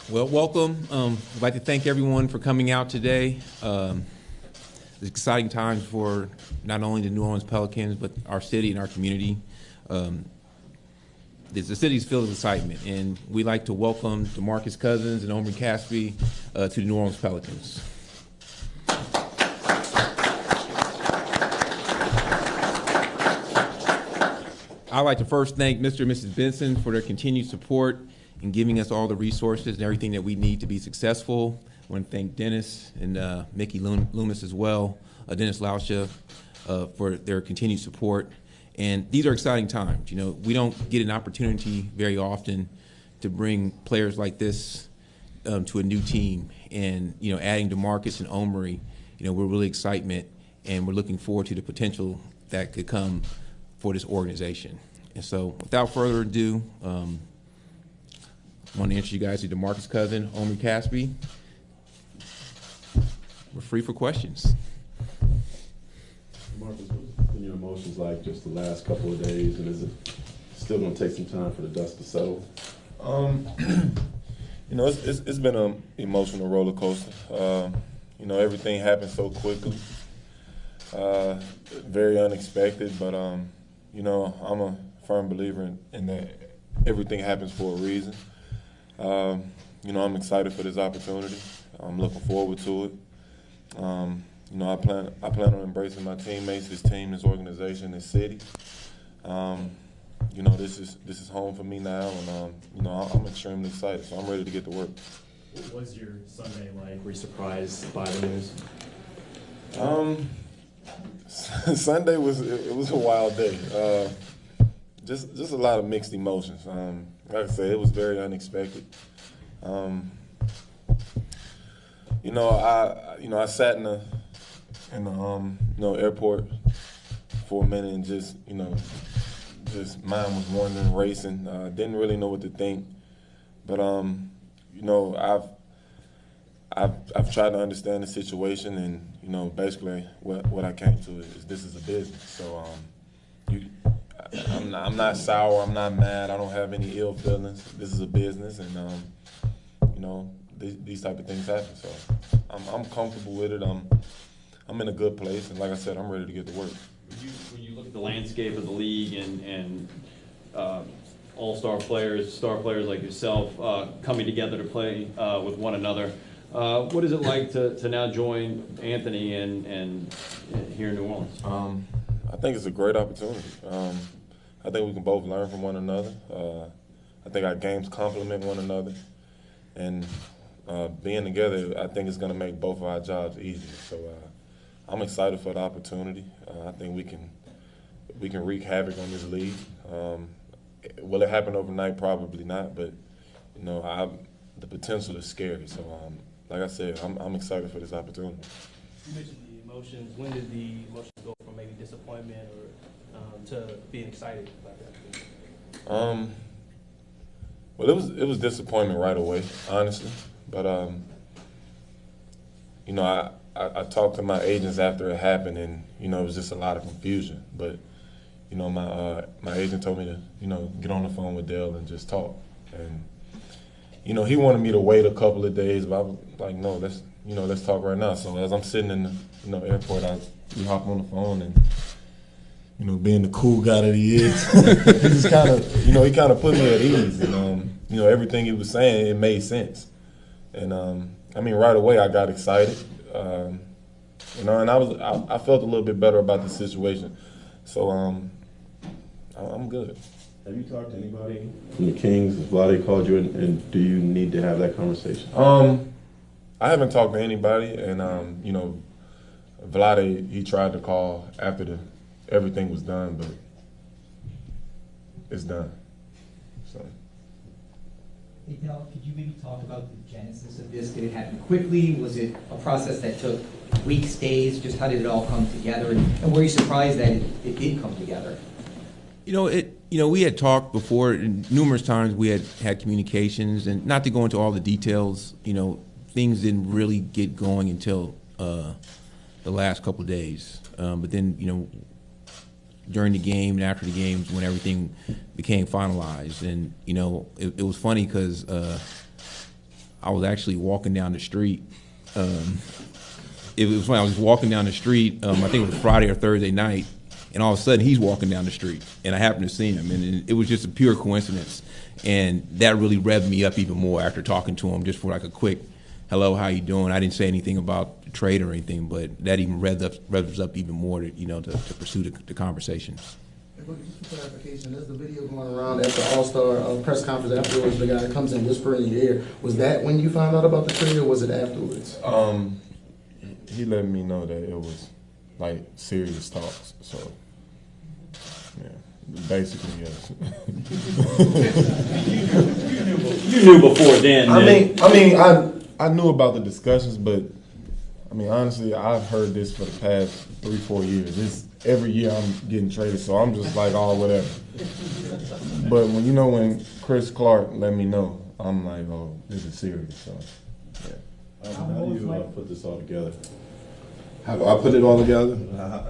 Well, welcome. I'd like to thank everyone for coming out today. It's exciting times for not only the New Orleans Pelicans, but our city and our community. The city's filled with excitement, and we'd like to welcome Demarcus Cousins and Omri Casspi to the New Orleans Pelicans. I'd like to first thank Mr. and Mrs. Benson for their continued support in giving us all the resources and everything that we need to be successful. I want to thank Dennis and Mickey Loomis as well, Dennis Lauscha, for their continued support. And these are exciting times. You know, we don't get an opportunity very often to bring players like this to a new team. And, you know, adding Demarcus and Omri, you know, we're really excited, and we're looking forward to the potential that could come for this organization. And so without further ado, I want to introduce you guys to Demarcus Cousin, Omri Casspi. We're free for questions. Demarcus, what's been your emotions like just the last couple of days, and is it still going to take some time for the dust to settle? You know, it's been an emotional roller coaster. You know, everything happened so quickly, very unexpected, but you know, I'm a firm believer in that everything happens for a reason. You know, I'm excited for this opportunity. I'm looking forward to it. You know, I plan on embracing my teammates, this team, this organization, this city. You know, this is home for me now, and you know, I'm extremely excited. So I'm ready to get to work. What was your Sunday like? Were you surprised by the news? Sunday was a wild day. Just a lot of mixed emotions. Like I said, it was very unexpected. You know, I sat in the airport for a minute and just mind was wandering, racing. Didn't really know what to think, but you know, I've tried to understand the situation, and you know, basically what I came to is this is a business. So I'm not sour, I'm not mad, I don't have any ill feelings. This is a business, and you know, these type of things happen. So I'm comfortable with it. I'm in a good place, and like I said, I'm ready to get to work. When you look at the landscape of the league and all-star players, star players like yourself coming together to play with one another, what is it like to now join Anthony and here in New Orleans? I think it's a great opportunity. I think we can both learn from one another. I think our games complement one another, and being together, I think it's going to make both of our jobs easier. So I'm excited for the opportunity. I think we can wreak havoc on this league. Will it happen overnight? Probably not, but you know, the potential is scary. So like I said, I'm excited for this opportunity. You mentioned the emotions. When did the emotions go from maybe disappointment or to being excited about that? Well, it was disappointment right away, honestly. But you know, I talked to my agents after it happened, and you know, it was just a lot of confusion. But you know, my agent told me to, you know, get on the phone with Dale and just talk. And you know, he wanted me to wait a couple of days, but I was like, no, let's talk right now. So as I'm sitting in the airport, we hop on the phone, and you know, being the cool guy that he is, he just kind of, you know, he kind of put me at ease. And you know, everything he was saying, it made sense. And I mean, right away I got excited. You know, and I felt a little bit better about the situation. So I'm good. Have you talked to anybody from the Kings? Has Vlade called you, and do you need to have that conversation? I haven't talked to anybody, and you know, Vlade, he tried to call after everything was done, but it's done. So. Hey, Del, could you maybe talk about the genesis of this? Did it happen quickly? Was it a process that took weeks, days? Just how did it all come together? And were you surprised that it did come together? You know, we had talked before, and numerous times we had communications, and not to go into all the details, you know, things didn't really get going until the last couple of days. But then, you know, during the game and after the games, when everything became finalized, and you know, it was funny because I was actually walking down the street. It was when I was walking down the street, I think it was Friday or Thursday night, and all of a sudden he's walking down the street, and I happened to see him, and it was just a pure coincidence. And that really revved me up even more after talking to him, just for like a quick, hello, how you doing? I didn't say anything about the trade or anything, but that even revs up even more to pursue the conversations. Just for clarification, there's the video going around at the All-Star press conference afterwards. The guy comes in whispering in your ear. Was that when you found out about the trade, or was it afterwards? He let me know that it was like serious talks. So, yeah, basically yes. You knew before then. I knew about the discussions, but I mean, honestly, I've heard this for the past 3-4 years. Every year I'm getting traded, so I'm just like, oh, whatever. But when Chris Clark let me know, I'm like, oh, this is serious. So, yeah. How do you put this all together? How do I put it all together?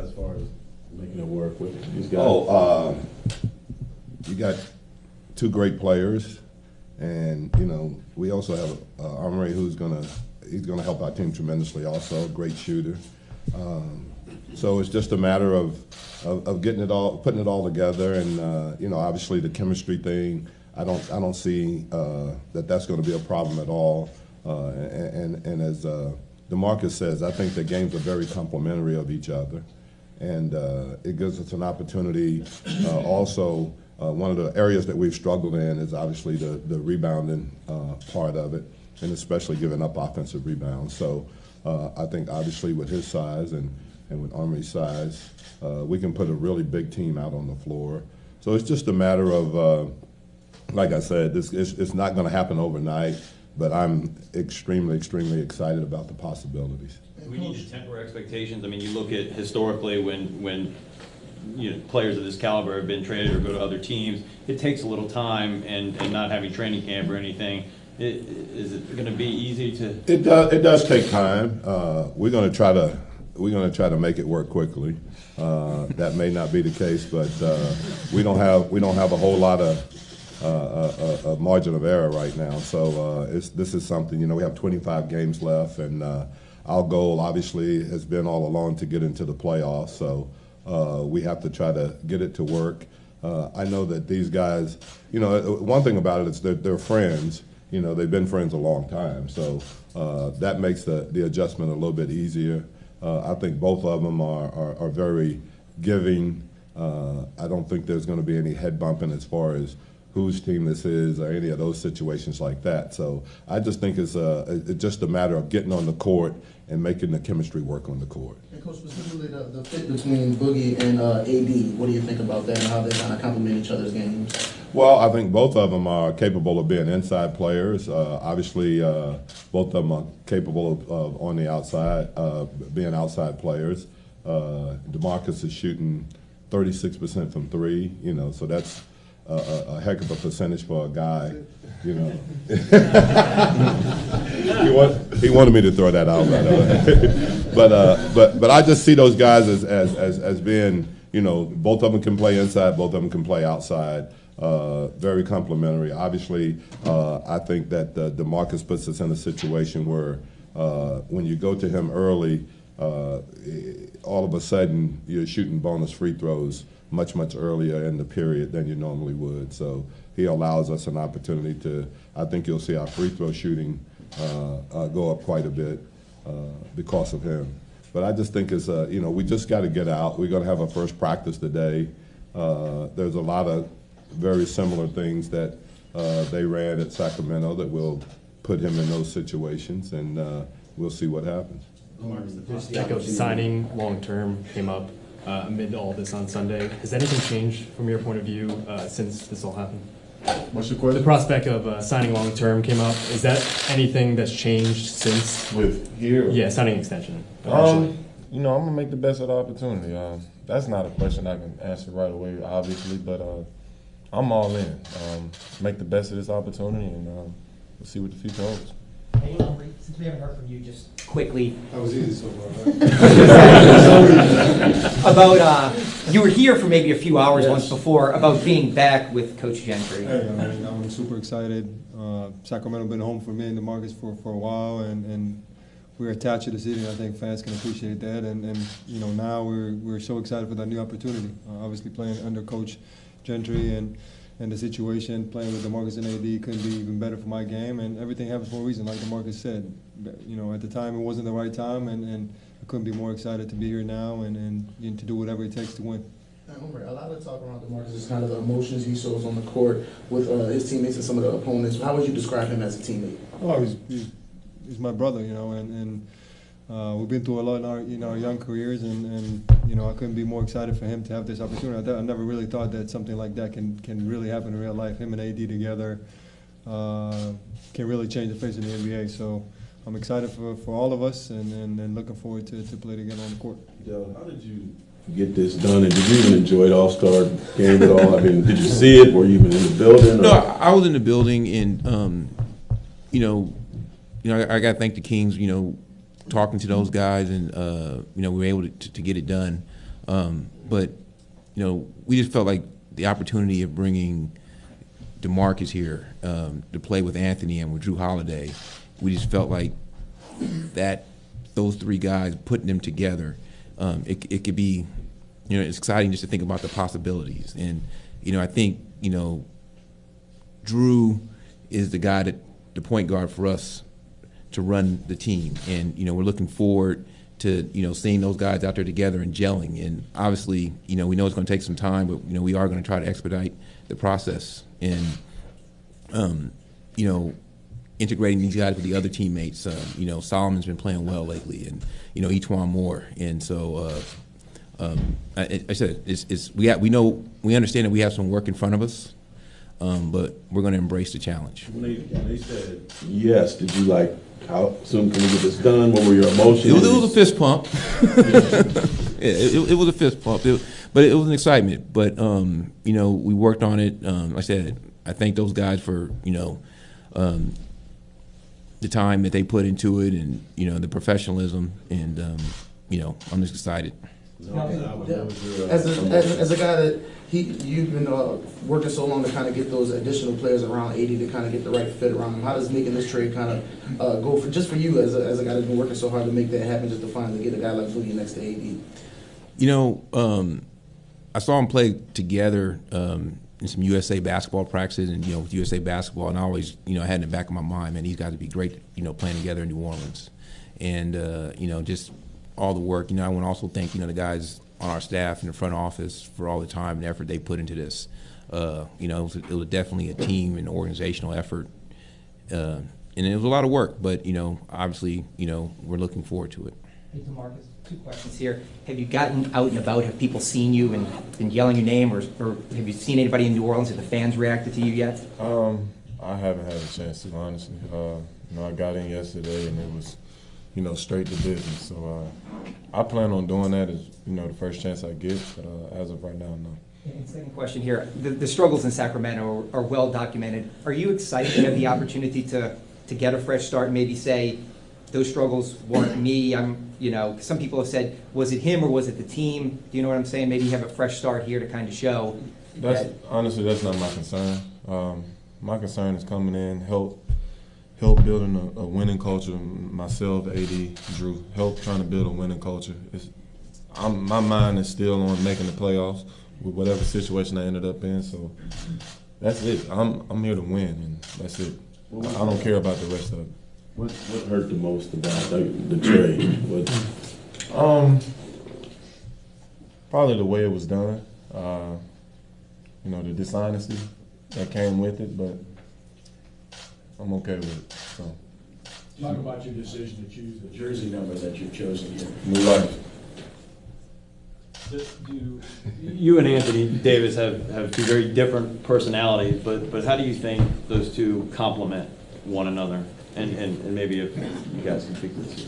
As far as making it work with these guys? You got two great players, and we also have Omri, who's he's gonna help our team tremendously. Also, a great shooter. So it's just a matter of getting it all, putting it all together, and obviously the chemistry thing. I don't see that's going to be a problem at all. And as Demarcus says, I think the games are very complementary of each other, and it gives us an opportunity. Also, one of the areas that we've struggled in is obviously the rebounding part of it, and especially giving up offensive rebounds. So I think obviously with his size and with Omri's size, we can put a really big team out on the floor. So it's just a matter of, like I said, it's not going to happen overnight, but I'm extremely, extremely excited about the possibilities. We need to temper expectations. I mean, you look at historically when players of this caliber have been traded or go to other teams, it takes a little time, and not having training camp or anything. Is it going to be easy to? It does take time. We're going to try to make it work quickly. That may not be the case, but we don't have a whole lot of margin of error right now. So this is something. We have 25 games left, and our goal obviously has been all along to get into the playoffs. So we have to try to get it to work. I know that these guys. One thing about it is that they're friends. They've been friends a long time, so that makes the adjustment a little bit easier. I think both of them are very giving. I don't think there's going to be any head bumping as far as whose team this is or any of those situations like that. So I just think it's just a matter of getting on the court and making the chemistry work on the court. And Coach, specifically the fit between Boogie and AD, what do you think about that and how they kind of complement each other's games? Well, I think both of them are capable of being inside players. Obviously, both of them are capable of on the outside, being outside players. Demarcus is shooting 36% from three, so that's a heck of a percentage for a guy, He wanted me to throw that out, but I just see those guys as being, both of them can play inside, both of them can play outside. Very complimentary. Obviously, I think that Demarcus puts us in a situation where when you go to him early, all of a sudden you're shooting bonus free throws much earlier in the period than you normally would. So he allows us an opportunity to. I think you'll see our free throw shooting go up quite a bit because of him. But I just think it's we just got to get out. We're going to have a first practice today. There's a lot of very similar things that they ran at Sacramento that will put him in those situations, and we'll see what happens. Topic of signing long-term came up amid all this on Sunday. Has anything changed from your point of view since this all happened? What's your question? The prospect of signing long-term came up. Is that anything that's changed since? With here? Yeah, signing extension. I'm gonna make the best of the opportunity. That's not a question I can answer right away, obviously, but I'm all in. Make the best of this opportunity, and we'll see what the future holds. Hey, Omri, since we haven't heard from you, just quickly. That was easy so far, right? About, you were here for maybe a few hours once before, about being back with Coach Gentry. Hey, I'm super excited. Sacramento been home for me and Demarcus for a while, and we're attached to the city, and I think fans can appreciate that. And you know, now we're so excited for that new opportunity. Obviously playing under Coach Gentry and the situation, playing with Demarcus and AD couldn't be even better for my game, and everything happens for a reason, like Demarcus said. You know, at the time it wasn't the right time, and I couldn't be more excited to be here now and to do whatever it takes to win. Omri, a lot of talk around DeMarcus is kind of the emotions he shows on the court with his teammates and some of the opponents. How would you describe him as a teammate? Oh, he's my brother, you know, and we've been through a lot in our young careers, and you know, I couldn't be more excited for him to have this opportunity. I never really thought that something like that can really happen in real life. Him and AD together can really change the face of the NBA. So I'm excited for all of us, and looking forward to play together on the court. Del, how did you get this done, and did you even enjoy the All-Star game at all? I mean, did you see it? Were you even in the building? No, I was in the building, and you know, I got to thank the Kings. You know, talking to those guys, and you know, we were able to get it done. But you know, we just felt like the opportunity of bringing Demarcus here to play with Anthony and with Drew Holiday, we just felt like that those three guys, putting them together, it could be, you know, it's exciting just to think about the possibilities. And you know, I think, you know, Drew is the guy the point guard for us to run the team, and you know, we're looking forward to, you know, seeing those guys out there together and gelling. And obviously, you know, we know it's going to take some time, but you know, we are going to try to expedite the process, and you know, integrating these guys with the other teammates. You know, Solomon's been playing well lately, and you know, E'Twaun Moore, and so I said we understand that we have some work in front of us, but we're going to embrace the challenge. When they said yes, did you like, how soon can we get this done? What were your emotions? It was a fist pump. it was a fist pump, but it was an excitement. But you know, we worked on it. Like I said, I thank those guys for, you know, the time that they put into it, and you know, the professionalism, and you know, I'm just excited. As a guy that you've been working so long to kind of get those additional players around AD to kind of get the right fit around him, how does making this trade kind of go for you as a guy that's been working so hard to make that happen, just to finally get a guy like Footy next to AD? You know, I saw them play together in some USA basketball practices, and you know, with USA basketball, and I always, you know, I had in the back of my mind, man, these guys would be great, you know, playing together in New Orleans, and you know, just all the work. You know, I want to also thank, you know, the guys on our staff in the front office for all the time and effort they put into this. You know, it was definitely a team and organizational effort, and it was a lot of work. But you know, obviously, you know, we're looking forward to it. Hey, Demarcus, 2 questions here. Have you gotten out and about? Have people seen you and been yelling your name, or have you seen anybody in New Orleans? Have the fans reacted to you yet? I haven't had a chance to, honestly. You know, I got in yesterday, and it was, you know, straight to business. So I plan on doing that as, you know, the first chance I get. But as of right now, no. And second question here: the struggles in Sacramento are well documented. Are you excited to have the opportunity to get a fresh start and maybe say, those struggles weren't me? You know, some people have said, was it him or was it the team? Do you know what I'm saying? Maybe you have a fresh start here to kind of show. Honestly, that's not my concern. My concern is coming in, help building a winning culture. Myself, AD, Drew, help trying to build a winning culture. My mind is still on making the playoffs with whatever situation I ended up in. So that's it. I'm here to win, and that's it. I don't care about the rest of it. What hurt the most about the trade? Probably the way it was done. You know, the dishonesty that came with it, but I'm okay with it. So. Talk about your decision to choose the jersey number that you've chosen here. New life. You and Anthony Davis have two very different personalities, but how do you think those two complement one another? And maybe if you guys can speak to this.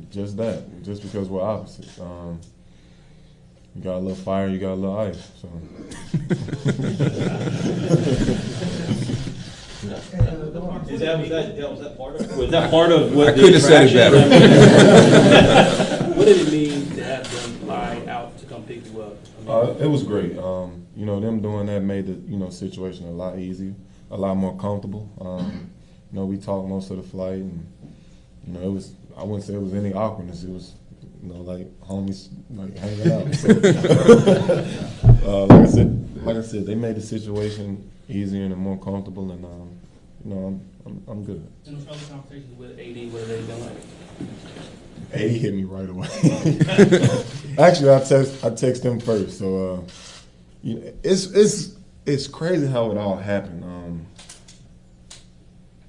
Just that. Just because we're opposites. You got a little fire, you got a little ice. So. Was that part of? Was that part of what? I couldn't have said it better. What did it mean to have them fly out to come pick you up? It was great. You know, them doing that made the situation a lot easier, a lot more comfortable. You know, we talked most of the flight, and you know, it was. I wouldn't say it was any awkwardness. It was, you know, like homies like hanging out. So, like I said, they made the situation easier and more comfortable, and you know, I'm good. In those early conversations with AD, what are they doing? AD hit me right away. Actually, I text him first. So, you know, it's crazy how it all happened.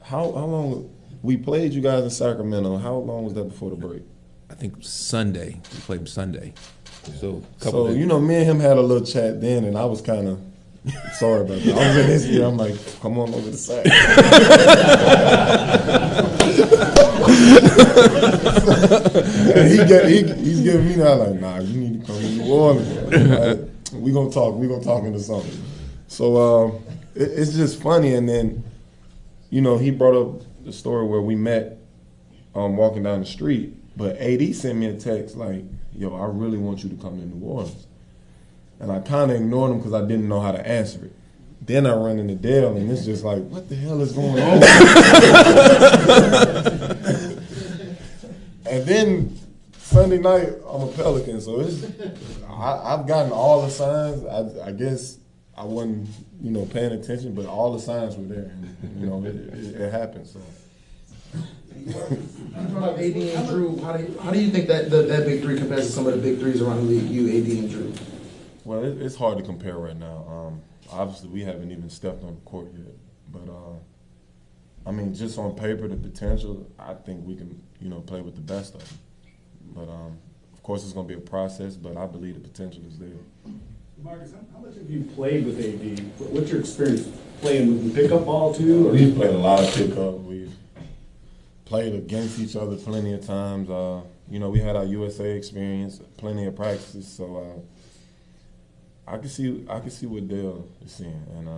How long we played you guys in Sacramento? How long was that before the break? I think Sunday. We played him Sunday. So, you know, me and him had a little chat then, and I was kind of sorry about that. I was in his ear. I'm like, come on over the side. He's giving me that like, nah, you need to come to New Orleans. Right? We gonna talk into something. So it's just funny, and then, you know, he brought up the story where we met walking down the street, but AD sent me a text like, yo, I really want you to come to New Orleans. And I kind of ignored him because I didn't know how to answer it. Then I run into Dale, and it's just like, what the hell is going on? And then Sunday night, I'm a Pelican, so I've gotten all the signs. I guess I wasn't, you know, paying attention, but all the signs were there. And, you know, it happened. So. AD and Drew, how do you think that big three compares to some of the big threes around the league? You, AD, and Drew. Well, it's hard to compare right now. Obviously, we haven't even stepped on the court yet, but I mean, just on paper, the potential, I think we can, you know, play with the best of them. But of course, it's going to be a process, but I believe the potential is there. Demarcus, how much have you played with AD? What's your experience playing with him? Pickup ball too? Or? We've played a lot of pickup. We've played against each other plenty of times. You know, we had our USA experience, plenty of practices, so I can see what Dale is seeing, and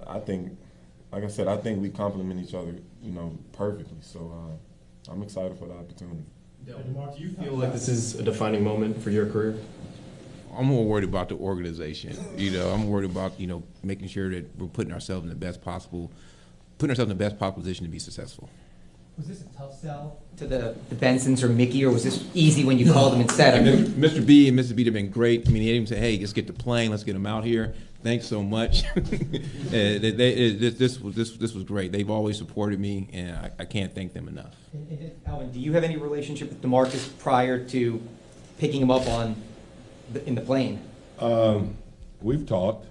I think, like I said, I think we complement each other, you know, perfectly. So I'm excited for the opportunity. DeMarcus, do you feel like this is a defining moment for your career? I'm more worried about the organization. You know, I'm worried about, you know, making sure that we're putting ourselves in the best possible position to be successful. Was this a tough sell to the Bensons or Mickey, or was this easy when you called them and said, I mean, Mr. B and Mrs. B have been great. I mean, they even said, hey, let's get the plane, let's get them out here. Thanks so much. This was great. They've always supported me, and I can't thank them enough. And Alvin, do you have any relationship with Demarcus prior to picking him up in the plane? We've talked.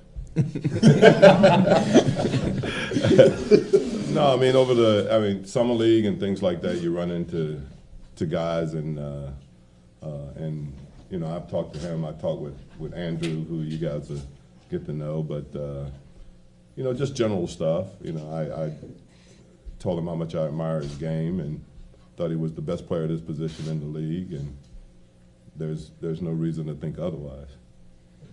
No, I mean, summer league and things like that, you run into guys, and you know, I've talked to him. I talked with Andrew, who you guys get to know, but you know, just general stuff. You know, I told him how much I admire his game and thought he was the best player at his position in the league, and there's no reason to think otherwise.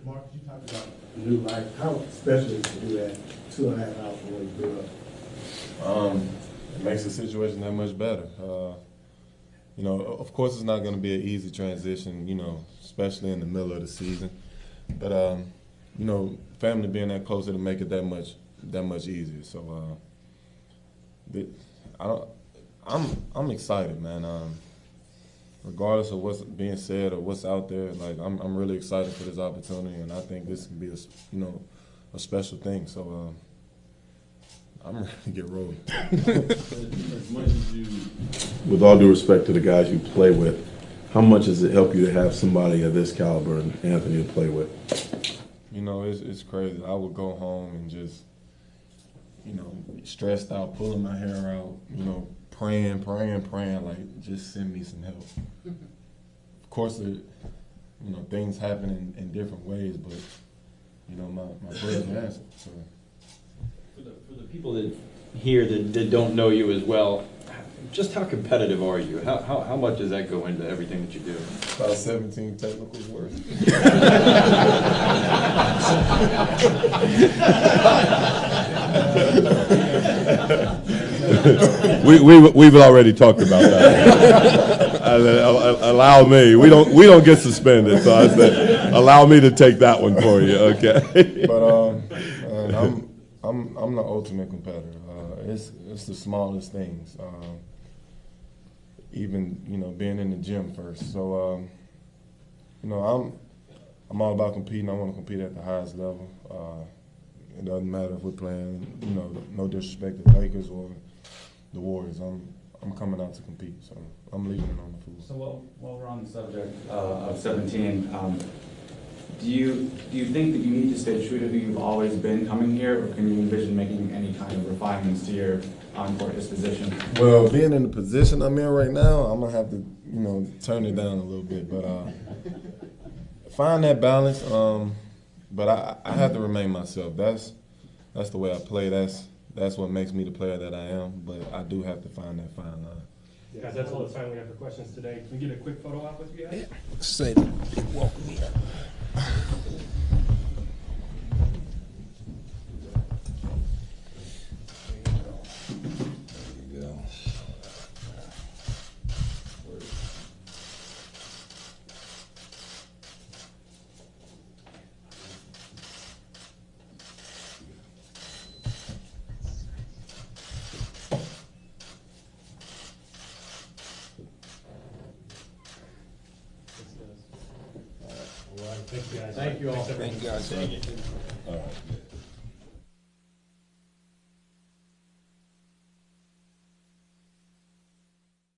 Marcus, you talked about new life. How special is it to do that 2.5 hours from where you grew up? It makes the situation that much better. You know, of course, it's not going to be an easy transition, you know, especially in the middle of the season. But you know, family being that close, it'll make it that much easier. So I'm excited, man. Regardless of what's being said or what's out there, like I'm really excited for this opportunity, and I think this can be a special thing. So I'm ready to get rolling. As much as you, with all due respect to the guys you play with, how much does it help you to have somebody of this caliber and Anthony to play with? You know, it's crazy. I would go home and just, you know, stressed out, pulling my hair out, you know, praying, like, just send me some help. Of course, you know, things happen in different ways, but, you know, my prayers are answered. So. For the people that here that don't know you as well, just how competitive are you? How much does that go into everything that you do? About 17 technicals worth. We've already talked about that. Allow me. We don't get suspended, so I said, allow me to take that one for you. Okay. But and I'm the ultimate competitor. It's the smallest things. Even being in the gym first. So I'm all about competing. I want to compete at the highest level. It doesn't matter if we're playing, no disrespect to the Lakers or the Warriors. I'm coming out to compete, so I'm leaving it on the floor. So while we're on the subject of 17, do you think that you need to stay true to who you've always been coming here, or can you envision making any kind of refinements to your on-court disposition? Well, being in the position I'm in right now, I'm gonna have to turn it down a little bit, but find that balance. But I have to remain myself. That's the way I play. That's what makes me the player that I am. But I do have to find that fine line. Guys, that's all the time we have for questions today. Can we get a quick photo op with you guys? Say, welcome here. Thank you guys. Thank you all. Thank you guys. All right.